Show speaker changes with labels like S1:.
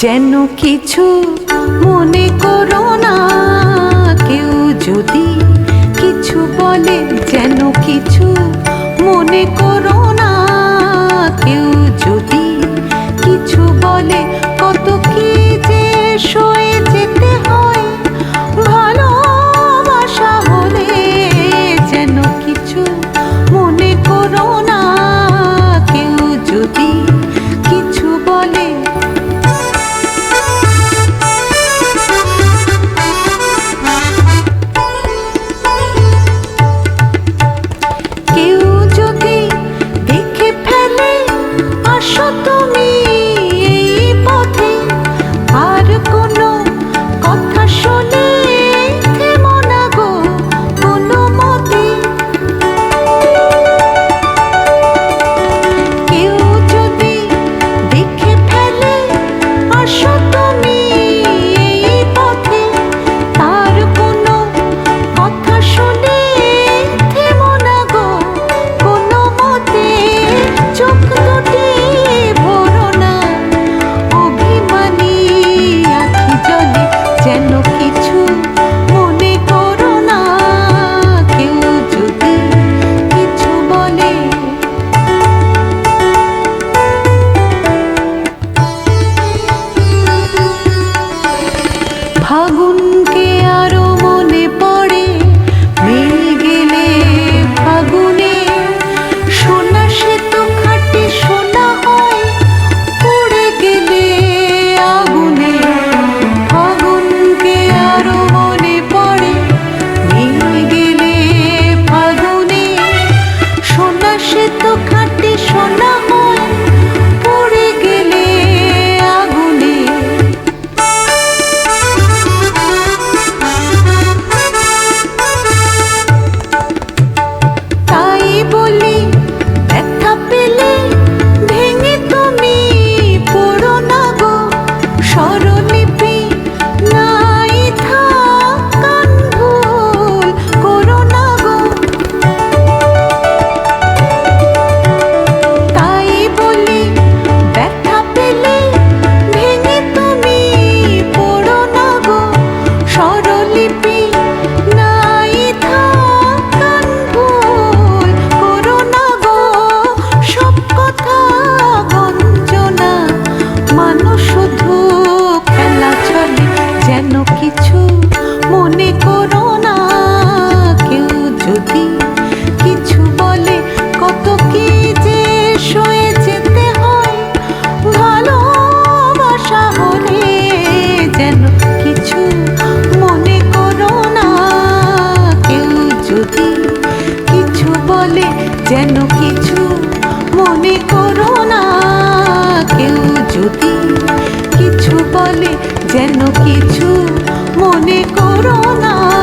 S1: যেন কিছু মনে করো না। কেউ যদি কিছু বলে যেন কিছু মনে করো না। কেউ যদি কিছু বলে কত কি যে সয়ে যেতে হয় ভালোবাসা হলে। যেন কিছু মনে করো না। কেউ যদি কিছু বলে ফাগুনকে আরো মনে পড়ে মেয়ে গেলে ফাগুনে। সোনা সে তো খাঁটি সোনা হয় পড়ে গেলে আগুনে। ফাগুনকে আরো মনে পড়ে মেয়ে গেলে ফাগুনে। সোনা সে তো খাঁটি সোনা হয় পড়ে গেলে আগুনে। কিছু মনে করো না। কেউ যদি কিছু বলে কত কি যে সয়ে যেতে হয় ভালোবাসা হলে। যেন কিছু মনে করো না। কেউ যদি কিছু বলে যেন কিছু মনে করো না। কেউ যদি কিছু বলে যেন কিছু মনে করো না।